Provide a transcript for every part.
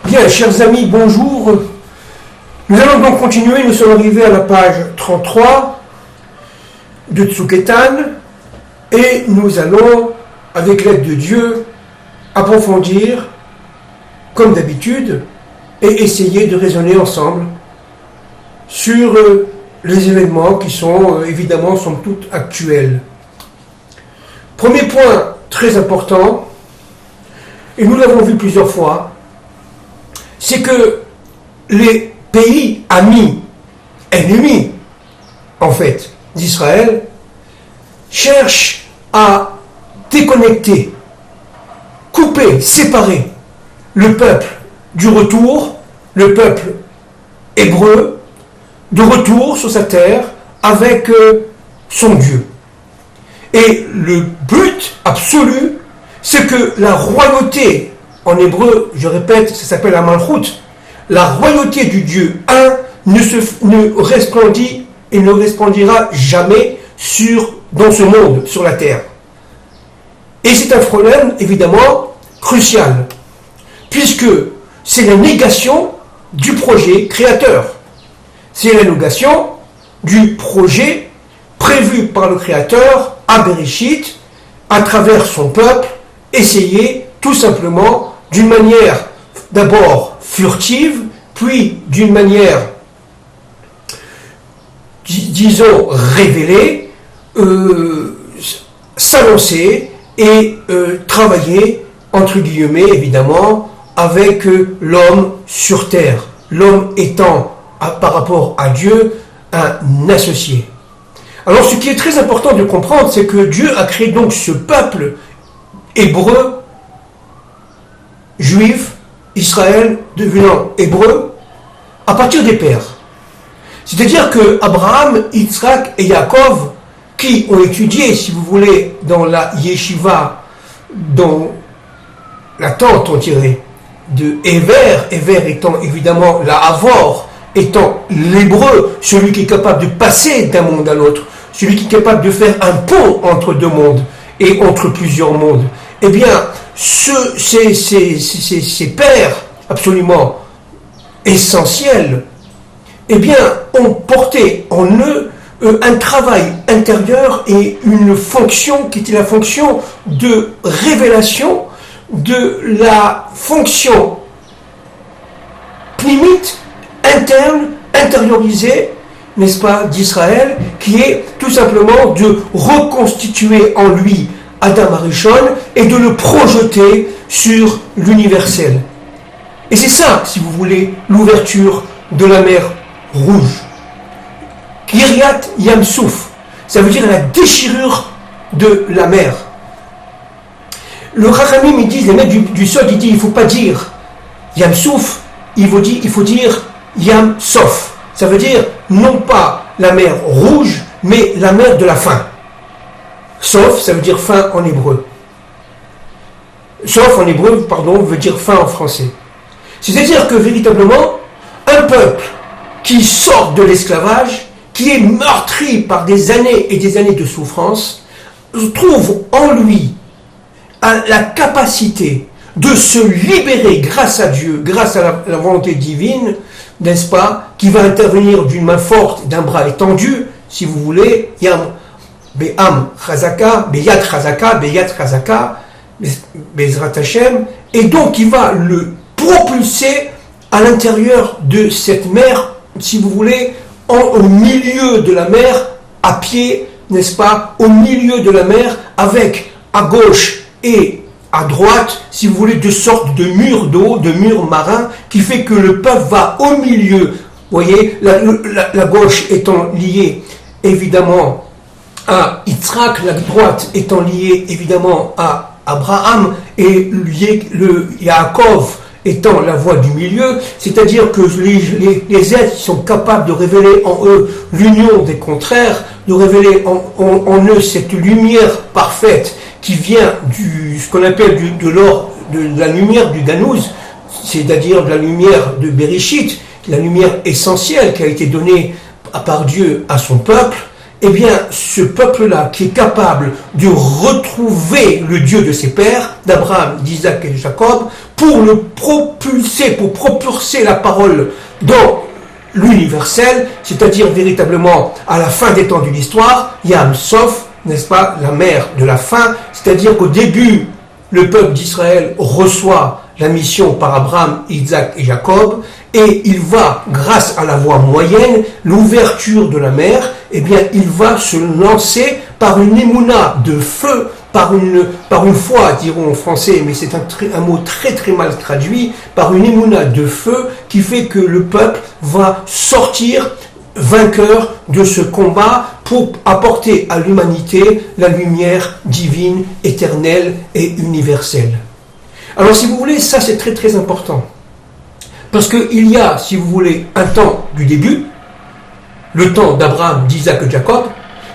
Bien, chers amis, bonjour. Nous allons donc continuer. Nous sommes arrivés à la page 33 de Tzuketan et nous allons, avec l'aide de Dieu, approfondir, comme d'habitude, et essayer de raisonner ensemble sur les événements qui sont évidemment, somme toute, actuels. Premier point très important, et nous l'avons vu plusieurs fois, c'est que les pays amis, ennemis, en fait, d'Israël, cherchent à déconnecter, couper, séparer le peuple du retour, le peuple hébreu, de retour sur sa terre avec son Dieu. Et le but absolu, c'est que la royauté, en hébreu, je répète, ça s'appelle la malchout, la royauté du Dieu un ne resplendit et ne resplendira jamais dans ce monde, sur la terre. Et c'est un problème, évidemment, crucial, puisque c'est la négation du projet créateur. C'est la négation du projet prévu par le Créateur à Bereshit, à travers son peuple, essayer tout simplement d'une manière d'abord furtive, puis d'une manière, disons, révélée, s'annoncer et travailler, entre guillemets, évidemment, avec l'homme sur terre. L'homme étant, par rapport à Dieu, un associé. Alors, ce qui est très important de comprendre, c'est que Dieu a créé donc ce peuple hébreu, juif, Israël devenant hébreu, à partir des pères. C'est-à-dire que Abraham, Yitzhak et Yaakov, qui ont étudié, si vous voulez, dans la yeshiva, dans la tente, on dirait, de Ever étant évidemment la Havor, étant l'hébreu, celui qui est capable de passer d'un monde à l'autre, celui qui est capable de faire un pont entre deux mondes et entre plusieurs mondes, eh bien, ces pères absolument essentiels, eh bien, ont porté en eux un travail intérieur et une fonction qui était la fonction de révélation de la fonction pnimite, interne, intériorisée, n'est-ce pas, d'Israël, qui est tout simplement de reconstituer en lui Adam Arishon et de le projeter sur l'universel. Et c'est ça, si vous voulez, l'ouverture de la mer Rouge. Kiryat Yamsouf, ça veut dire la déchirure de la mer. Le Chachamim, ils disent, les maîtres du Sod, ils disent, il ne faut pas dire Yamsouf, il faut dire Yam Sof. Ça veut dire non pas la mer rouge, mais la mer de la faim. Sof, ça veut dire faim en hébreu. Sof en hébreu, pardon, veut dire faim en français. C'est-à-dire que véritablement, un peuple qui sort de l'esclavage, qui est meurtri par des années et des années de souffrance, trouve en lui la capacité de se libérer grâce à Dieu, grâce à la volonté divine, n'est-ce pas, qui va intervenir d'une main forte, d'un bras étendu, si vous voulez, Yam, Be'am, Chazaka, Beyat Chazaka, Beyat Chazaka, Bezrat Hashem, et donc il va le propulser à l'intérieur de cette mer, si vous voulez, au milieu de la mer, à pied, n'est-ce pas, au milieu de la mer, avec à gauche et à droite, si vous voulez, de sortes de murs d'eau, de murs marins, qui fait que le peuple va au milieu, vous voyez, la gauche étant liée évidemment à Yitzhak, la droite étant liée évidemment à Abraham, et le Yaakov étant la voie du milieu, c'est-à-dire que les êtres sont capables de révéler en eux l'union des contraires, de révéler en eux cette lumière parfaite qui vient ce qu'on appelle de la lumière du Ganouz, c'est-à-dire de la lumière de Bereshit, la lumière essentielle qui a été donnée par Dieu à son peuple. Eh bien, ce peuple-là qui est capable de retrouver le Dieu de ses pères, d'Abraham, d'Isaac et de Jacob, pour le propulser propulser, pour propulser la parole dans l'universel, c'est-à-dire véritablement à la fin des temps de l'histoire, Yam Sof, n'est-ce pas, la mer de la fin, c'est-à-dire qu'au début, le peuple d'Israël reçoit la mission par Abraham, Isaac et Jacob, et il va, grâce à la voie moyenne, l'ouverture de la mer, eh bien, il va se lancer par une émouna de feu, par une foi, diront en français, mais c'est un mot très très mal traduit, par une émouna de feu qui fait que le peuple va sortir vainqueur de ce combat pour apporter à l'humanité la lumière divine, éternelle et universelle. Alors si vous voulez, ça c'est très très important. Parce qu'il y a, si vous voulez, un temps du début, le temps d'Abraham, d'Isaac et de Jacob,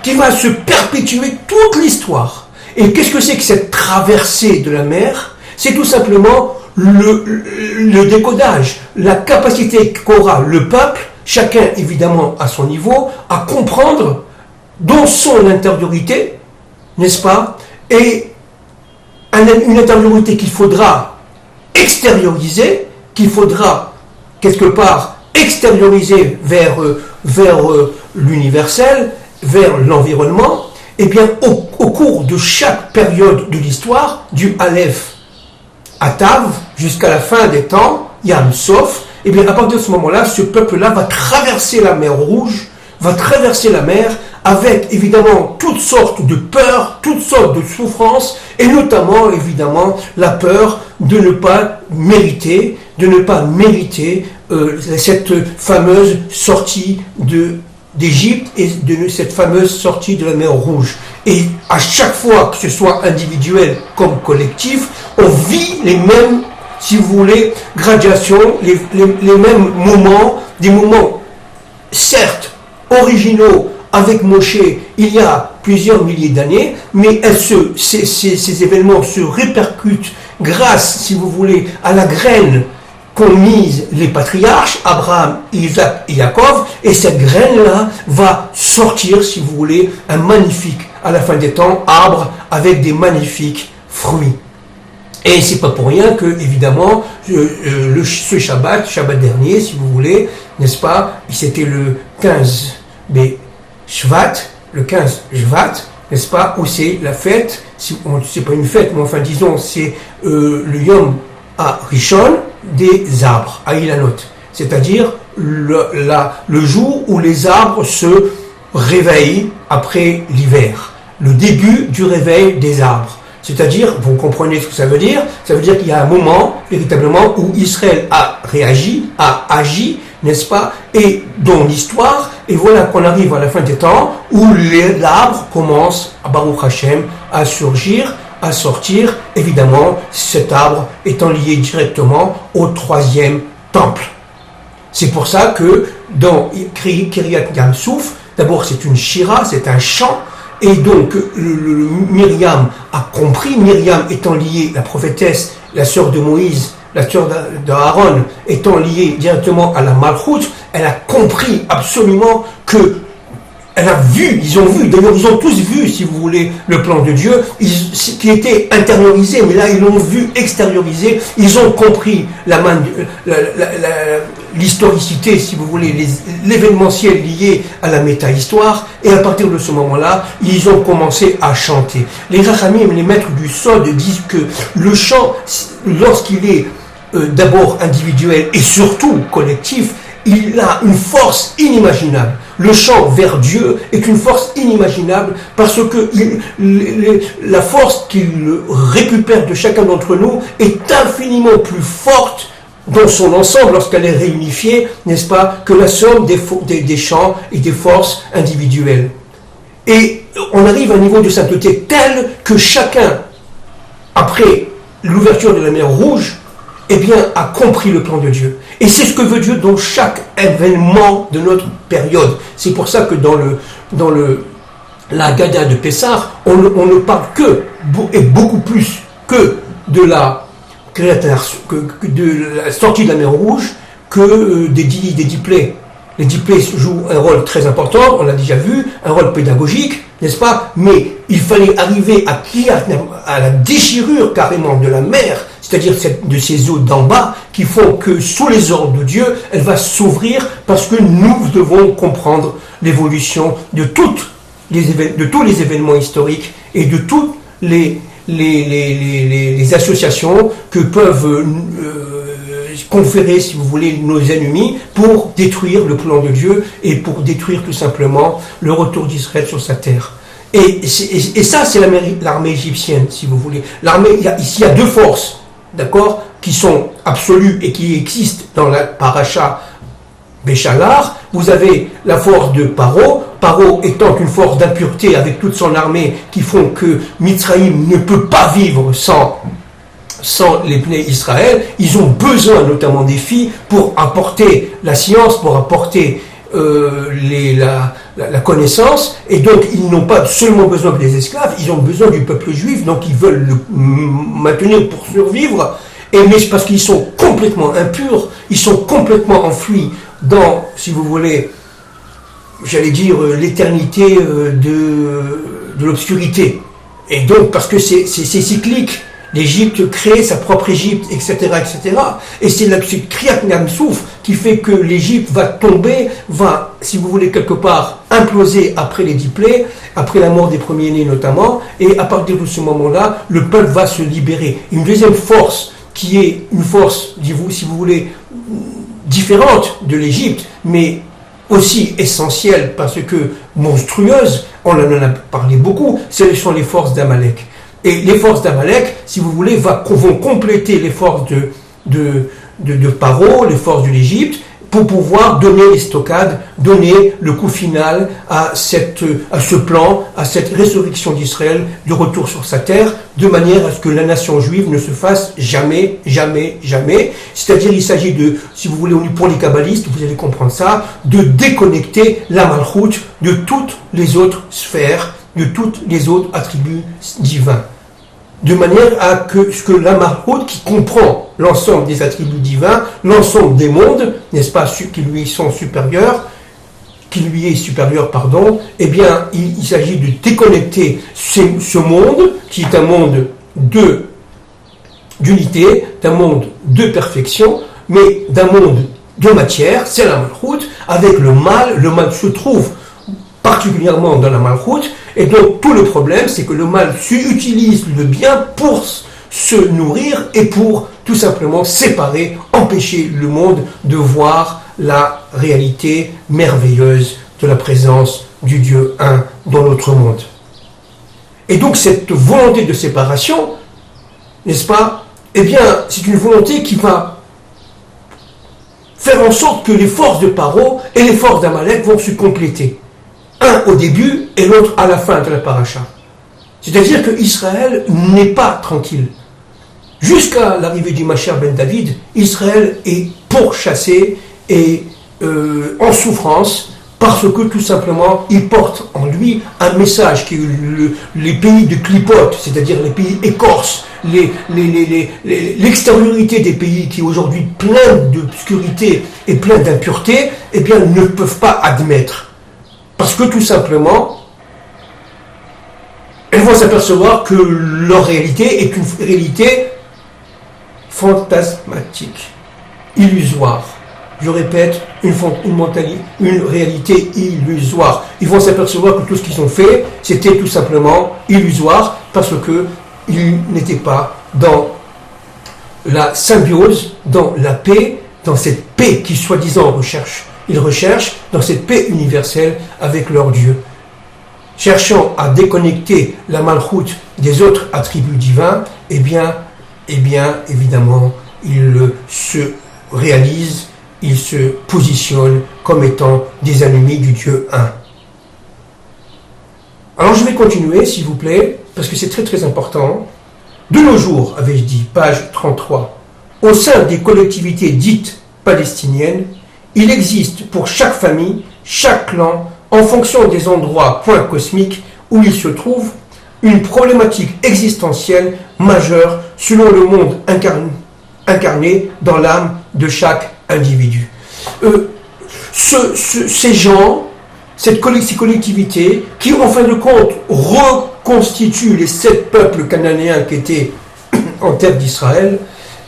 qui va se perpétuer toute l'histoire. Et qu'est-ce que c'est que cette traversée de la mer? C'est tout simplement le décodage, la capacité qu'aura le peuple, chacun évidemment à son niveau, à comprendre dans son intériorité, n'est-ce pas, et une intériorité qu'il faudra extérioriser, qu'il faudra quelque part extérioriser vers l'universel, vers l'environnement, et bien au cours de chaque période de l'histoire, du Aleph à Tav, jusqu'à la fin des temps, Yam Sof, et bien à partir de ce moment-là, ce peuple-là va traverser la mer Rouge, va traverser la mer avec évidemment toutes sortes de peurs, toutes sortes de souffrances, et notamment évidemment la peur de ne pas mériter, cette fameuse sortie d'Égypte et de cette fameuse sortie de la mer Rouge. Et à chaque fois, que ce soit individuel comme collectif, on vit les mêmes, si vous voulez, gradations, les mêmes moments, des moments certes originaux avec Moshe il y a plusieurs milliers d'années, mais ces événements se répercutent grâce, si vous voulez, à la graine qu'ont mise les patriarches, Abraham, Isaac et Jacob, et cette graine-là va sortir, si vous voulez, un magnifique, à la fin des temps, arbre avec des magnifiques fruits. Et c'est pas pour rien que, évidemment, ce Shabbat dernier, si vous voulez, n'est-ce pas, c'était le 15 Shvat, n'est-ce pas, où c'est la fête, c'est pas une fête, mais enfin disons, c'est le Yom HaRishon des arbres, à Ilanot, c'est-à-dire le jour où les arbres se réveillent après l'hiver, le début du réveil des arbres. C'est-à-dire, vous comprenez ce que ça veut dire qu'il y a un moment, véritablement, où Israël a réagi, a agi, n'est-ce pas, et dans l'histoire, et voilà qu'on arrive à la fin des temps, où l'arbre commence, à Baruch Hashem, à surgir, à sortir, évidemment, cet arbre étant lié directement au troisième temple. C'est pour ça que dans Kiryat Yam Souf, d'abord c'est une shira, c'est un chant, et donc Myriam a compris, Myriam étant liée, la prophétesse, la sœur de Moïse, la sœur d'Aaron, étant liée directement à la Malchut, elle a compris absolument que elle a vu, ils ont vu, d'ailleurs ils ont tous vu, si vous voulez, le plan de Dieu, qui était intériorisé, mais là ils l'ont vu extériorisé, ils ont compris l'historicité, si vous voulez, l'événementiel lié à la méta-histoire, et à partir de ce moment-là, ils ont commencé à chanter. Les Rachamim, les maîtres du Sod, disent que le chant, lorsqu'il est d'abord individuel et surtout collectif, il a une force inimaginable. Le chant vers Dieu est une force inimaginable parce que la force qu'il récupère de chacun d'entre nous est infiniment plus forte dans son ensemble lorsqu'elle est réunifiée, n'est-ce pas, que la somme des chants et des forces individuelles. Et on arrive à un niveau de sainteté tel que chacun, après l'ouverture de la mer Rouge, eh bien, a compris le plan de Dieu. Et c'est ce que veut Dieu dans chaque événement de notre période. C'est pour ça que dans la Gada de Pessah, on ne parle et beaucoup plus que de la sortie de la mer Rouge, que des dix plaies. Les 10 plaies jouent un rôle très important, on l'a déjà vu, un rôle pédagogique, n'est-ce pas? Mais il fallait arriver à la déchirure carrément de la mer, c'est-à-dire de ces eaux d'en bas, qui font que sous les ordres de Dieu, elle va s'ouvrir parce que nous devons comprendre l'évolution de tous les événements historiques et de toutes les associations que peuvent conférer, si vous voulez, nos ennemis pour détruire le plan de Dieu et pour détruire tout simplement le retour d'Israël sur sa terre. Et ça, c'est l'armée égyptienne, si vous voulez. Ici, il y a deux forces, d'accord, qui sont absolues et qui existent dans la paracha Béchalar. Vous avez la force de Paro étant une force d'impureté avec toute son armée qui font que Mitzraïm ne peut pas vivre sans les plaies Israël. Ils ont besoin notamment des filles pour apporter la science, pour apporter la connaissance, et donc ils n'ont pas seulement besoin des esclaves, ils ont besoin du peuple juif, donc ils veulent le maintenir pour survivre, mais parce qu'ils sont complètement impurs, ils sont complètement enfouis dans, si vous voulez, j'allais dire, l'éternité de l'obscurité. Et donc, parce que c'est cyclique, l'Égypte crée sa propre Égypte, etc., etc. Et c'est Kriyat Yam-Souf qui fait que l'Égypte va tomber, va, si vous voulez, quelque part, imploser après les 10 plaies, après la mort des premiers-nés notamment, et à partir de ce moment-là, le peuple va se libérer. Une deuxième force, qui est une force, si vous voulez, différente de l'Égypte, mais aussi essentielle parce que monstrueuse, on en a parlé beaucoup, ce sont les forces d'Amalek. Et les forces d'Amalek, si vous voulez, vont compléter les forces de Paro, les forces de l'Égypte, pour pouvoir donner les stockades, donner le coup final à ce plan, à cette résurrection d'Israël, de retour sur sa terre, de manière à ce que la nation juive ne se fasse jamais, jamais, jamais. C'est-à-dire, il s'agit de, si vous voulez, pour les kabbalistes, vous allez comprendre ça, de déconnecter la Malchut de toutes les autres sphères, de tous les autres attributs divins. De manière à ce que la Malchut, qui comprend l'ensemble des attributs divins, l'ensemble des mondes, n'est-ce pas, qui lui est supérieur, eh bien, il s'agit de déconnecter ce monde, qui est un monde d'unité, d'un monde de perfection, mais d'un monde de matière, c'est la Malchut, avec le mal. Le mal se trouve particulièrement dans la Malchut, et donc tout le problème, c'est que le mal utilise le bien pour se nourrir et pour tout simplement séparer, empêcher le monde de voir la réalité merveilleuse de la présence du Dieu un dans notre monde. Et donc cette volonté de séparation, n'est-ce pas, eh bien c'est une volonté qui va faire en sorte que les forces de Paro et les forces d'Amalek vont se compléter. Un au début et l'autre à la fin de la paracha. C'est-à-dire que Israël n'est pas tranquille. Jusqu'à l'arrivée du Mashiach ben David, Israël est pourchassé et en souffrance parce que tout simplement il porte en lui un message qui est les pays de clipote, c'est-à-dire les pays écorces, l'extériorité des pays qui est aujourd'hui plein d'obscurité et plein d'impureté, eh bien ne peuvent pas admettre. Parce que tout simplement, elles vont s'apercevoir que leur réalité est une réalité fantasmatique, illusoire. Je répète, une réalité illusoire. Ils vont s'apercevoir que tout ce qu'ils ont fait, c'était tout simplement illusoire parce qu'ils n'étaient pas dans la symbiose, dans la paix, dans cette paix qu'ils soi-disant recherchent. Ils recherchent dans cette paix universelle avec leur Dieu. Cherchant à déconnecter la Malchut des autres attributs divins, eh bien, évidemment, ils se réalisent, ils se positionnent comme étant des ennemis du Dieu un. Alors je vais continuer, s'il vous plaît, parce que c'est très très important. De nos jours, avais-je dit, page 33, au sein des collectivités dites palestiniennes, il existe pour chaque famille, chaque clan, en fonction des endroits, points cosmiques, où il se trouve, une problématique existentielle majeure selon le monde incarné dans l'âme de chaque individu. Ces gens, ces collectivités, qui en fin de compte reconstituent les 7 peuples cananéens qui étaient en terre d'Israël,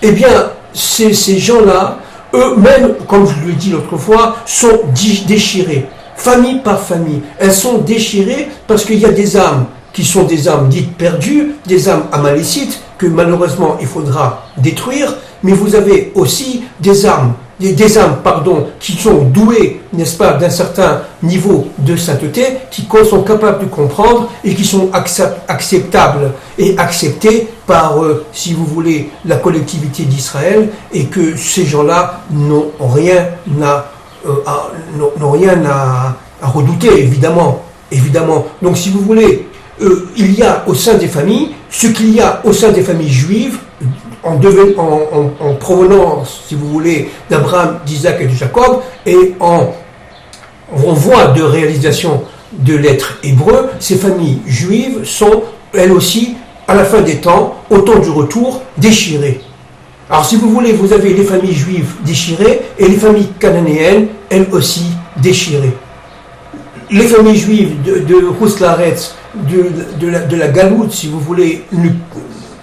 eh bien, ces gens-là, eux-mêmes, comme je le dis l'autre fois, sont déchirés, famille par famille. Elles sont déchirées parce qu'il y a des âmes qui sont des âmes dites perdues, des âmes amalécites, que malheureusement il faudra détruire, mais vous avez aussi des âmes, qui sont douées, n'est-ce pas, d'un certain niveau de sainteté, qui sont capables de comprendre et qui sont acceptables et acceptés par, si vous voulez, la collectivité d'Israël, et que ces gens-là n'ont rien à redouter, évidemment. Donc, si vous voulez, il y a au sein des familles ce qu'il y a au sein des familles juives en provenance, si vous voulez, d'Abraham, d'Isaac et de Jacob, et en voie de réalisation de l'être hébreu. Ces familles juives sont, elles aussi, à la fin des temps, au temps du retour, déchirées. Alors, si vous voulez, vous avez les familles juives déchirées et les familles cananéennes, elles aussi, déchirées. Les familles juives de Rouslaretz, de la Galoute, si vous voulez,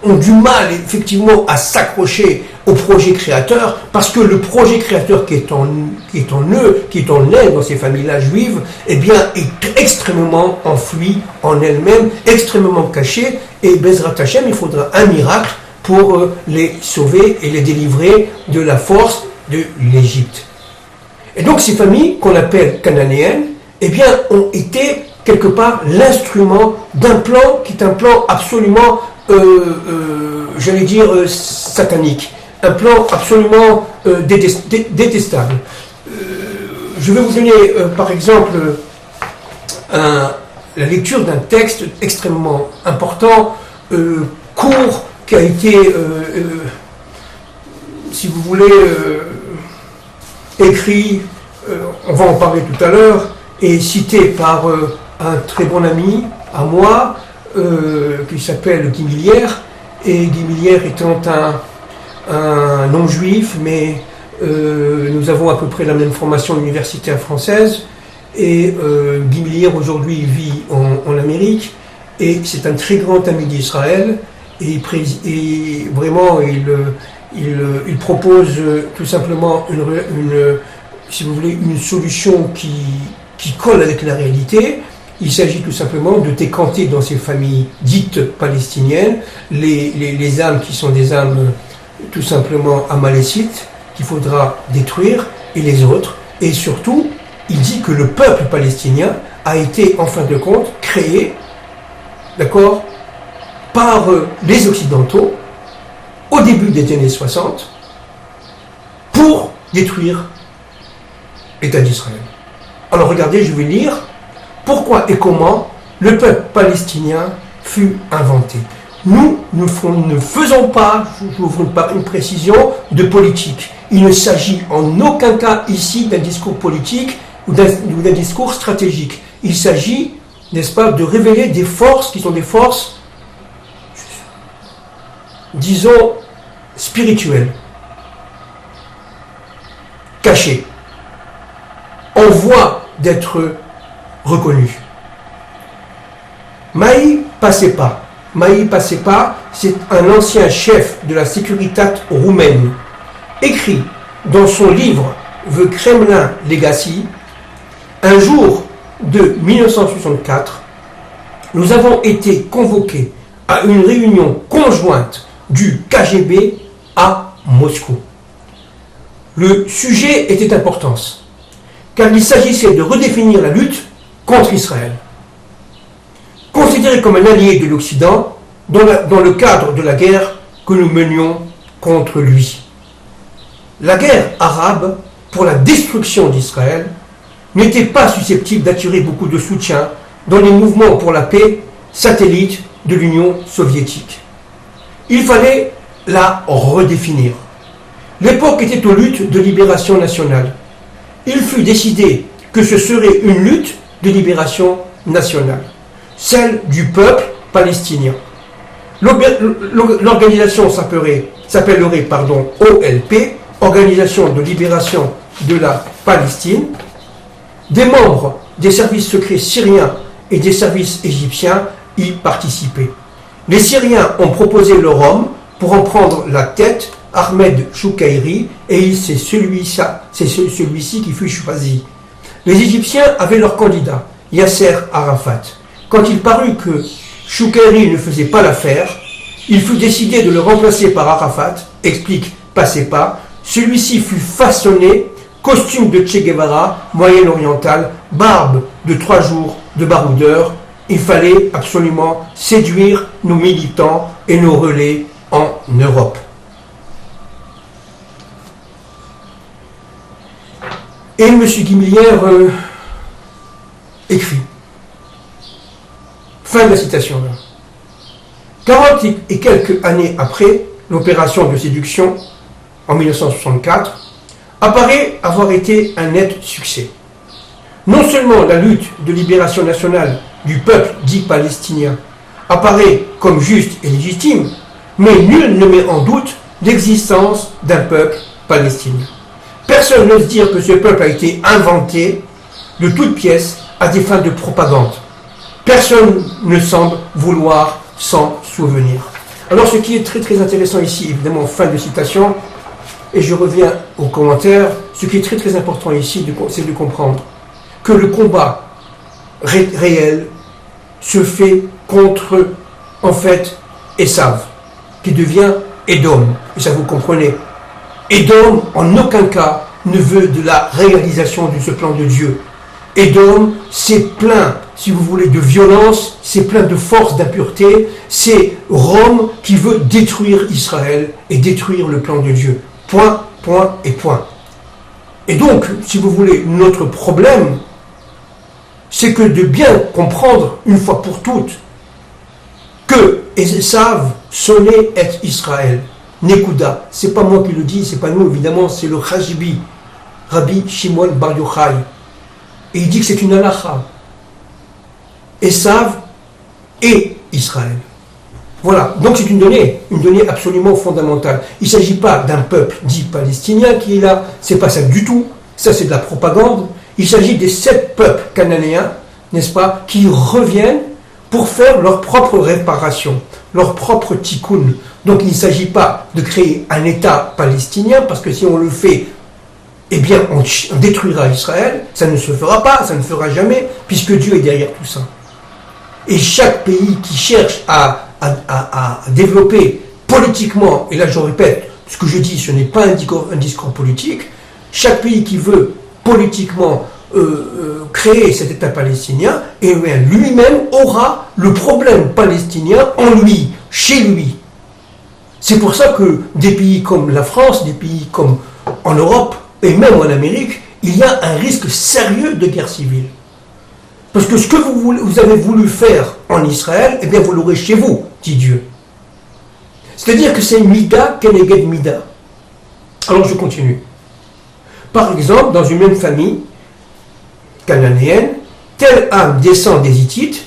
ont du mal effectivement à s'accrocher au projet créateur, parce que le projet créateur qui est en eux, qui est en elles, dans ces familles-là juives, eh bien, est extrêmement enfoui en elles-mêmes, extrêmement caché, et Bezrat Hashem, il faudra un miracle pour les sauver et les délivrer de la force de l'Égypte. Et donc ces familles, qu'on appelle cananéennes, eh bien, ont été quelque part l'instrument d'un plan qui est un plan absolument, j'allais dire, satanique, un plan absolument détestable. Je vais vous donner, par exemple, la lecture d'un texte extrêmement important, court, qui a été, si vous voulez, écrit, on va en parler tout à l'heure, et cité par un très bon ami à moi, qui s'appelle Guy Millière, et Guy Millière étant un non-juif, mais nous avons à peu près la même formation universitaire française, et Guy Millière aujourd'hui vit en Amérique, et c'est un très grand ami d'Israël, et vraiment il propose tout simplement si vous voulez, une solution qui colle avec la réalité. Il s'agit tout simplement de décanter dans ces familles dites palestiniennes les âmes qui sont des âmes tout simplement amalécites, qu'il faudra détruire, et les autres. Et surtout, il dit que le peuple palestinien a été, en fin de compte, créé, d'accord, par les Occidentaux, au début des années 60, pour détruire l'État d'Israël. Alors regardez, je vais lire pourquoi et comment le peuple palestinien fut inventé. Nous ne faisons pas, je n'ouvre pas une précision, de politique. Il ne s'agit en aucun cas ici d'un discours politique ou d'un discours stratégique. Il s'agit, n'est-ce pas, de révéler des forces qui sont des forces, disons, spirituelles, cachées, en voie d'être reconnues. Maï Pasepa, c'est un ancien chef de la Securitate roumaine, écrit dans son livre The Kremlin Legacy, un jour de 1964, nous avons été convoqués à une réunion conjointe du KGB à Moscou. Le sujet était important, car il s'agissait de redéfinir la lutte contre Israël. Considéré comme un allié de l'Occident dans le cadre de la guerre que nous menions contre lui. La guerre arabe pour la destruction d'Israël n'était pas susceptible d'attirer beaucoup de soutien dans les mouvements pour la paix satellites de l'Union soviétique. Il fallait la redéfinir. L'époque était aux luttes de libération nationale. Il fut décidé que ce serait une lutte de libération nationale, celle du peuple palestinien. L'organisation s'appellerait OLP, Organisation de libération de la Palestine. Des membres des services secrets syriens et des services égyptiens y participaient. Les Syriens ont proposé leur homme pour en prendre la tête Ahmed Choukairi, et c'est celui-ci qui fut choisi. Les Égyptiens avaient leur candidat, Yasser Arafat. Quand il parut que Choukairi ne faisait pas l'affaire, il fut décidé de le remplacer par Arafat, explique Passepa. Celui-ci fut façonné, costume de Che Guevara, moyen-oriental, barbe de 3 jours de baroudeur. Il fallait absolument séduire nos militants et nos relais en Europe. Et M. Guimilière écrit, fin de la citation là. 40 et quelques années après l'opération de séduction, en 1964, apparaît avoir été un net succès. Non seulement la lutte de libération nationale du peuple dit palestinien apparaît comme juste et légitime, mais nul ne met en doute l'existence d'un peuple palestinien. Personne n'ose dire que ce peuple a été inventé de toutes pièces à des fins de propagande. Personne ne semble vouloir s'en souvenir. Alors ce qui est très très intéressant ici, évidemment, fin de citation, et je reviens aux commentaires, ce qui est très très important ici, c'est de comprendre que le combat réel se fait contre, en fait, Esav, qui devient Édom. Et ça vous comprenez. Édom, en aucun cas, ne veut de la réalisation de ce plan de Dieu. Édom, c'est plein, si vous voulez, de violence, c'est plein de force, d'impureté. C'est Rome qui veut détruire Israël et détruire le plan de Dieu. Point, point et point. Et donc, si vous voulez, notre problème, c'est que de bien comprendre, une fois pour toutes, que Esav, sonné est Israël. Nekuda, c'est pas moi qui le dis, c'est pas nous évidemment, c'est le Chajibi, Rabbi Shimon Bar Yochai. Et il dit que c'est une halakha. Esav et Israël. Voilà, donc c'est une donnée absolument fondamentale. Il ne s'agit pas d'un peuple dit palestinien qui est là, c'est pas ça du tout, ça c'est de la propagande. Il s'agit des 7 peuples cananéens, n'est-ce pas, qui reviennent pour faire leur propre réparation, leur propre tikkun. Donc il ne s'agit pas de créer un État palestinien, parce que si on le fait, eh bien on détruira Israël, ça ne se fera pas, ça ne fera jamais, puisque Dieu est derrière tout ça. Et chaque pays qui cherche à développer politiquement, et là je répète, ce que je dis, ce n'est pas un discours politique, chaque pays qui veut politiquement créer cet État palestinien, et bien lui-même aura le problème palestinien en lui, chez lui. C'est pour ça que des pays comme la France, des pays comme en Europe, et même en Amérique, il y a un risque sérieux de guerre civile. Parce que ce que vous avez voulu faire en Israël, eh bien vous l'aurez chez vous, dit Dieu. C'est-à-dire que c'est Mida keneged Mida. Alors je continue. Par exemple, dans une même famille cananéenne, telle âme descend des Hittites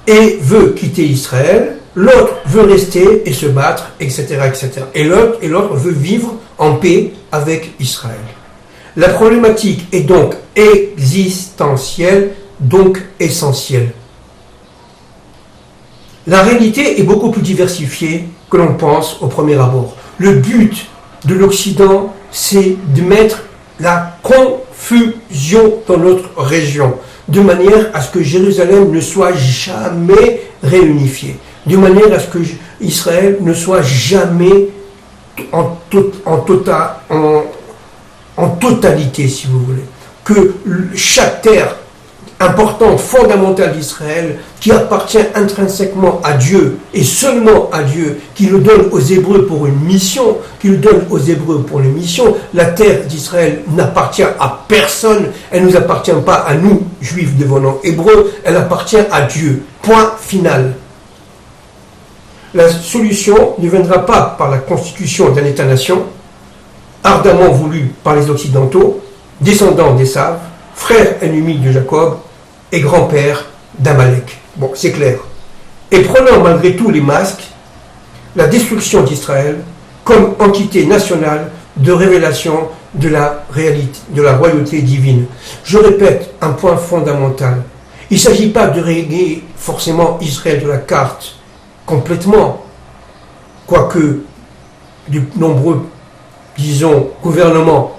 et veut quitter Israël, l'autre veut rester et se battre, etc., etc. Et l'autre veut vivre en paix avec Israël. La problématique est donc existentielle, donc essentielle. La réalité est beaucoup plus diversifiée que l'on pense au premier abord. Le but de l'Occident, c'est de mettre la confusion dans notre région, de manière à ce que Jérusalem ne soit jamais réunifiée, de manière à ce que Israël ne soit jamais en totalité, si vous voulez. Que chaque terre importante, fondamentale d'Israël, qui appartient intrinsèquement à Dieu, et seulement à Dieu, qui le donne aux Hébreux pour une mission, la terre d'Israël n'appartient à personne, elle ne nous appartient pas à nous, juifs devenant hébreux, elle appartient à Dieu. Point final. La solution ne viendra pas par la constitution d'un État-nation, ardemment voulu par les Occidentaux, descendants d'Ésav, frère ennemi de Jacob et grand-père d'Amalek. Bon, c'est clair. Et prenant malgré tout les masques, la destruction d'Israël comme entité nationale de révélation de la réalité, de la royauté divine. Je répète un point fondamental. Il ne s'agit pas de régler forcément Israël de la carte complètement. quoique de nombreux, disons, gouvernements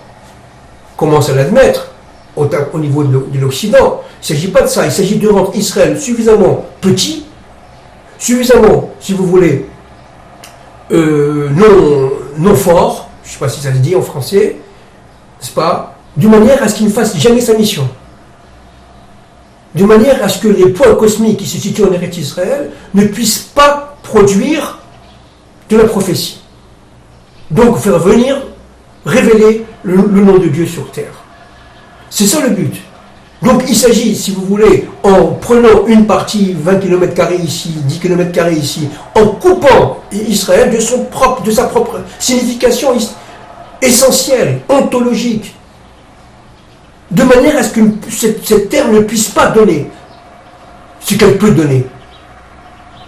commencent à l'admettre au niveau de l'Occident. Il ne s'agit pas de ça, il s'agit de rendre Israël suffisamment petit, suffisamment, si vous voulez, non fort, je ne sais pas si ça se dit en français, n'est-ce pas, de manière à ce qu'il ne fasse jamais sa mission. De manière à ce que les points cosmiques qui se situent en Eretz Israël ne puissent pas produire de la prophétie. Donc faire venir, révéler le nom de Dieu sur terre. C'est ça le but. Donc il s'agit, si vous voulez, en prenant une partie, 20 km² ici, 10 km² ici, en coupant Israël de sa propre signification essentielle, ontologique, de manière à ce que cette terre ne puisse pas donner ce qu'elle peut donner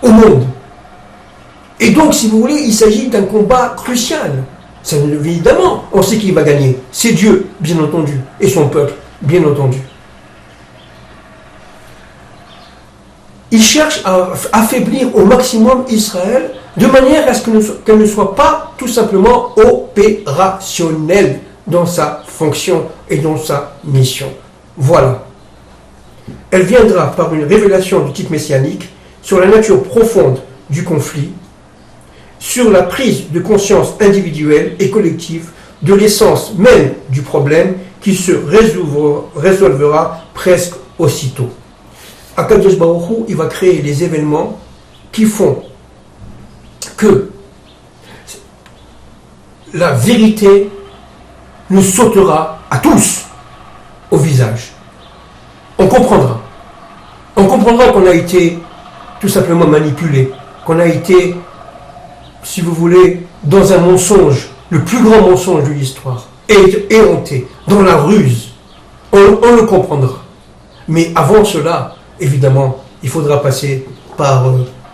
au monde. Et donc, si vous voulez, il s'agit d'un combat crucial. Ça, évidemment, on sait qui va gagner. C'est Dieu, bien entendu, et son peuple, bien entendu. Il cherche à affaiblir au maximum Israël de manière à ce qu'elle ne soit pas tout simplement opérationnelle dans sa fonction et dans sa mission. Voilà. Elle viendra par une révélation du type messianique sur la nature profonde du conflit, sur la prise de conscience individuelle et collective de l'essence même du problème qui se résolvera presque aussitôt. Akadosh Baruch Hu, il va créer les événements qui font que la vérité nous sautera à tous au visage. On comprendra. On comprendra qu'on a été tout simplement manipulé, qu'on a été, si vous voulez, dans un mensonge, le plus grand mensonge de l'histoire, éhonté, dans la ruse. On le comprendra. Mais avant cela, évidemment, il faudra passer par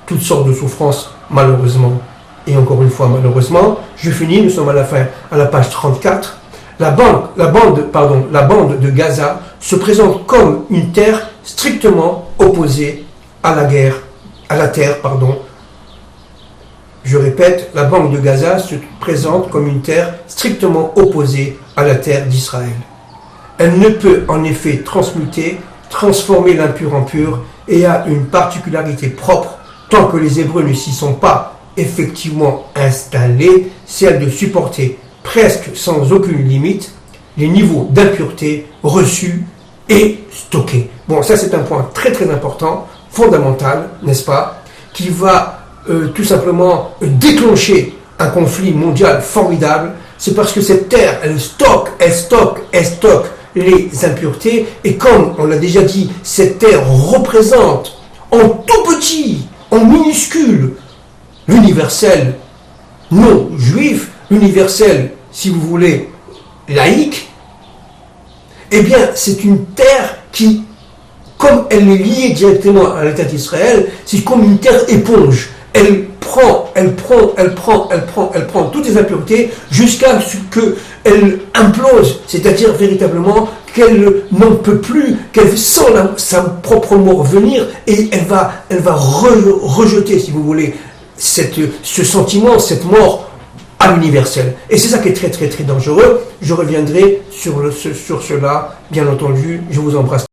toutes sortes de souffrances, malheureusement. Et encore une fois, malheureusement, je finis, nous sommes à la fin, à la page 34. La bande de Gaza se présente comme une terre strictement opposée à la terre. Je répète, la bande de Gaza se présente comme une terre strictement opposée à la terre d'Israël. Elle ne peut en effet transformer l'impur en pur et a une particularité propre tant que les Hébreux ne s'y sont pas effectivement installés, celle de supporter presque sans aucune limite les niveaux d'impureté reçus et stockés. Bon, ça c'est un point très très important, fondamental, n'est-ce pas, qui va tout simplement déclencher un conflit mondial formidable. C'est parce que cette terre, elle stocke les impuretés, et comme on l'a déjà dit, cette terre représente en tout petit, en minuscule, l'universel non juif, l'universel, si vous voulez, laïque. Eh bien, c'est une terre qui, comme elle est liée directement à l'État d'Israël, c'est comme une terre éponge. Elle prend toutes les impuretés jusqu'à ce qu'elle implose, c'est-à-dire véritablement qu'elle n'en peut plus, qu'elle sent sa propre mort venir, et elle va rejeter, si vous voulez, ce sentiment, cette mort à l'universel. Et c'est ça qui est très très très dangereux. Je reviendrai sur cela, bien entendu. Je vous embrasse.